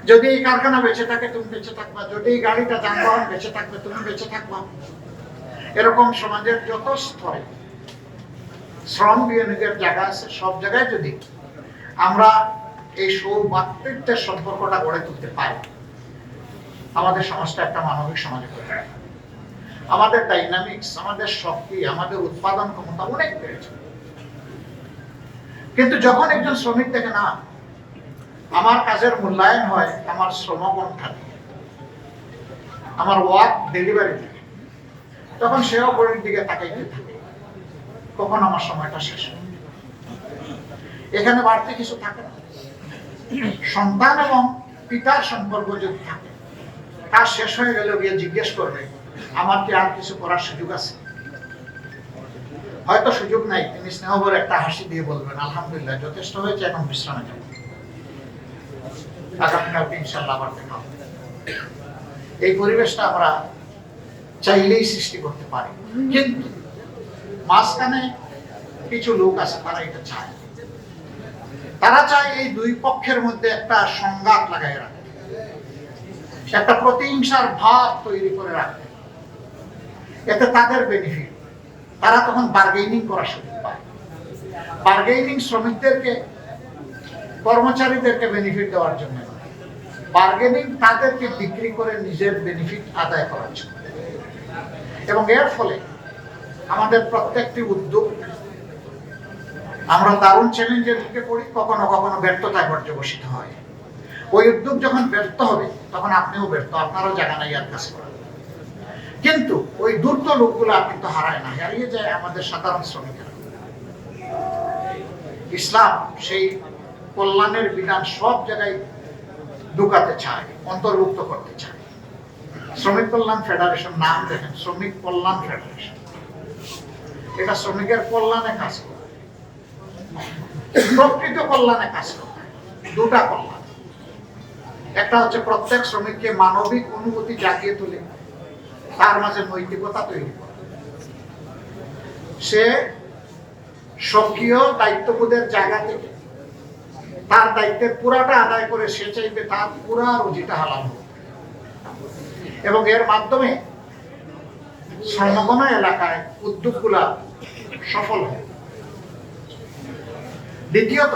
যদি এই কারখানা বেঁচে থাকে তুমি বেঁচে থাকবা, যদি এই গাড়িটা যানবাহন বেঁচে থাকবে তুমি বেঁচে থাকবা। এরকম সমাজের যত স্তরে শ্রম বিনিয়োগের জায়গা আছে, সব জায়গায় যদি আমরা এই সৌভাতৃত্বের সম্পর্কটা গড়ে তুলতে পারি, আমাদের সমাজটা একটা মানবিক সমাজে গড়ে যায়। আমাদের ডাইনামিক্স, আমাদের শক্তি, আমাদের উৎপাদন ক্ষমতা অনেক বেড়েছে। কিন্তু যখন একজন শ্রমিক দেখে না আমার কাজের মূল্যায়ন হয় আমার শ্রমঘণ্টা দিয়ে, আমার ওয়ার্ক ডেলিভারি দিয়ে, তখন সেও ঘড়ির দিকে তাকাইতে থাকে কখন আমার সময়টা শেষ হয়। এখানে বাড়তি কিছু থাকে না। সন্তান এবং পিতার সম্পর্ক যদি থাকে, কাজ শেষ হয়ে গেলে গিয়ে জিজ্ঞেস করবে আমার কি আর কিছু করার সুযোগ আছে? হয়তো সুযোগ নাই, তিনি স্নেহভরে একটা হাসি দিয়ে বলবেন আলহামদুলিল্লাহ যথেষ্ট হয়েছে, এখন বিশ্রামে যাব, আগামীকালকে ইনশাআল্লাহ আবার দেখা হবে। এই পরিবেশটা আমরা চাইলেই সৃষ্টি করতে পারি, কিন্তু মাঝখানে কিছু লোক আছে তারা এটা চায়। তারা চায় এই দুই পক্ষের মধ্যে একটা সংঘাত লাগাই রাখে, একটা প্রতিহিংসার ভাব তৈরি করে রাখে। এতে তাদের বেনিফিট, তারা তখন বার্গেনিং করার সুযোগ পায়। বার্গেনিং শ্রমিকদেরকে, কর্মচারীদেরকে বেনিফিট দেওয়ার জন্য, বার্গেনিং তাদেরকে বিক্রি করে নিজের বেনিফিট আদায় করার জন্য। এবং এর ফলে আমাদের প্রত্যেকটি উদ্যোগ আমরা দারুণ চ্যালেঞ্জের মুখে পড়ি, কখনো কখনো ব্যর্থতায় পর্যবসিত হয়। ওই উদ্যোগ যখন ব্যর্থ হবে তখন আপনিও ব্যর্থ, আপনারও জায়গা নাই আর কাজ করার। কিন্তু ওই দ্রুত লোকগুলো কিন্তু হারায় না, হারিয়ে যায় আমাদের সাধারণ শ্রমিকেরা। ইসলাম সেই কল্যাণের বিধান সব জায়গায় ঢুকাতে চায়, অন্তর্ভুক্ত করতে চায়। শ্রমিক কল্যাণ ফেডারেশন, নাম দেখেন শ্রমিক কল্যাণ ফেডারেশন, এটা শ্রমিকের কল্যাণে কাজ করে, প্রকৃত কল্যাণে কাজ করে। দুটা কল্যাণ, একটা হচ্ছে প্রত্যেক শ্রমিককে মানবিক অনুভূতি জাগিয়ে তুলে তার মাঝে নৈতিকতা তৈরি করে, সে সক্রিয় দায়িত্ববোধের জায়গা থেকে তার দায়িত্বের পুরাটা আদায় করে সে চাইবে তার পুরা রুজিটা হালাল হোক, এবং এর মাধ্যমে শ্রমগণ এলাকায় উদ্যোগগুলা সফল হয়। দ্বিতীয়ত,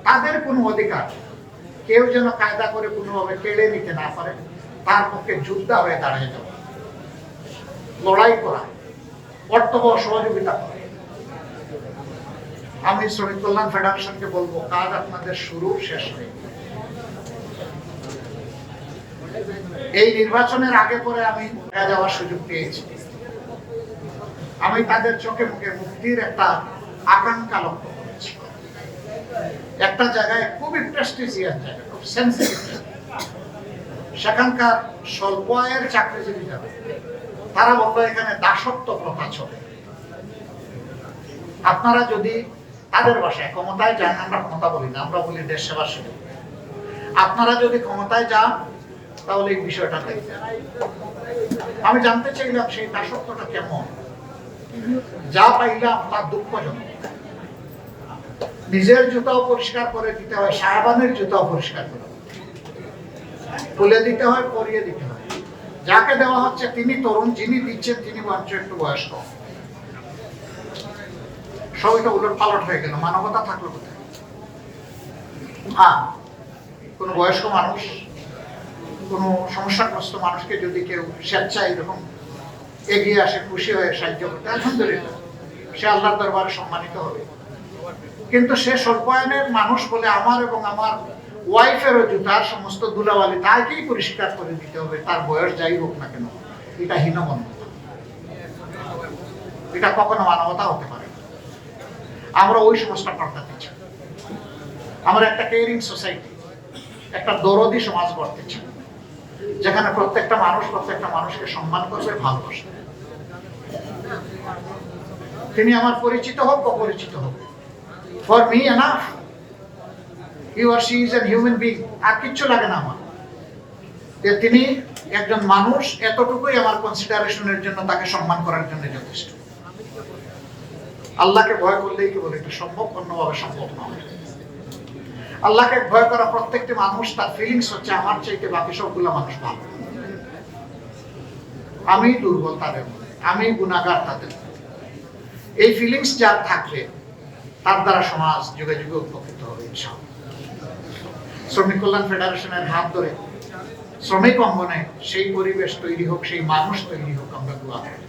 তাদের কোনো অধিকার কেউ যেন কায়দা করে কোনোভাবে কেড়ে নিতে না পারে, তার পক্ষে যোদ্ধা হয়ে দাঁড়িয়ে যাওয়া, লড়াই করা, কর্তব্য সহযোগিতা করা। আমি শ্রমিক কল্যাণ ফেডারেশনকে বলবো কাজ আপনাদের শুরু শেষ হয়ে, এই নির্বাচনের আগে পরে আমি যাওয়ার সুযোগ পেয়েছি। আমি তাদের চোখে মুখে মুক্তির একটা আকাঙ্ক্ষা লক্ষ্য করেছি। একটা জায়গায় খুবই প্রেস্টিজিয়াস জায়গা, খুব সেন্সিটিভ, সেখানকার স্বল্প আয়ের চাকরিজীবী যারা, তারা বললো এখানে দাসত্ব প্রথা চলে। আপনারা যদি তাদের বাসায় ক্ষমতায় যান, আমরা ক্ষমতা বলি না, আমরা বলি দেশ সেবার সুযোগ, আপনারা যদি ক্ষমতায় যান তাহলে এই বিষয়টা দেখবেন। আমি জানতে চাইলাম সেই দাসত্বটা কেমন। যা পাইলাম তা দুঃখজনক। নিজের জুতাও পরিষ্কার করে দিতে হয়, সাহাবানের জুতাও পরিষ্কার করে খুলে দিতে হয়, পরিয়ে দিতে হয়। যাকে দেওয়া হচ্ছে তিনি তরুণ, যিনি দিচ্ছেন তিনি বঞ্চ একটু বয়স্ক। সবইটা উলট পালট হয়ে গেল, মানবতা থাকলো কোথায়? হ্যাঁ, কোন বয়স্ক মানুষ, কোন সমস্যাগ্রস্ত মানুষকে যদি কেউ স্বেচ্ছায় এরকম এগিয়ে আসে, খুশি হয়ে সাহায্য করতে, আলহামদুলিল্লাহ, সে আল্লাহর দরবারে সম্মানিত হবে। কিন্তু সে স্বল্প আয়ের মানুষ বলে আমার এবং আমার ওয়াইফেরও জুতার সমস্ত ধুলাবালি তাকেই পরিষ্কার করে দিতে হবে, তার বয়স যাই হোক না কেন। এটা হীনমন্যতা, এটা কখনো মানবতা হতে পারে না। আমরা ওই সমাজটা পাল্টাতে চাই। আমরা একটা কেয়ারিং সোসাইটি, একটা দরদি সমাজ গড়তে চাই, যেখানে প্রত্যেকটা মানুষ প্রত্যেকটা মানুষকে সম্মান করবে, ভালোবাসবে। তিনি আমার পরিচিত হোক অপরিচিত হোক, for me enough he or she is an human being. আর কিচ্ছু লাগে না আমার, যে তিনি একজন মানুষ, এতটুকুই আমার কনসিডারেশনের জন্য, তাকে সম্মান করার জন্য যথেষ্ট। আল্লাহকে ভয় করলেই কেবল এটা সম্ভব, অন্যভাবে সম্ভব নয়। আল্লাহকে ভয় করা প্রত্যেকটি মানুষ তার ফিলিংস হচ্ছে আমার চাইতে বাকি সবগুলো মানুষ ভালো, আমি দুর্বল তাদের মধ্যে, আমি গুনাহগার তাদের মধ্যে। এই ফিলিংস যার থাকবে তার দ্বারা সমাজ যুগে যুগে উপকৃত হবে ইনশাআল্লাহ। শ্রমিক কল্যাণ ফেডারেশনের হাত ধরে শ্রমিক অঙ্গনে সেই পরিবেশ তৈরি হোক, সেই মানুষ তৈরি হোক, আমরা দোয়া করি।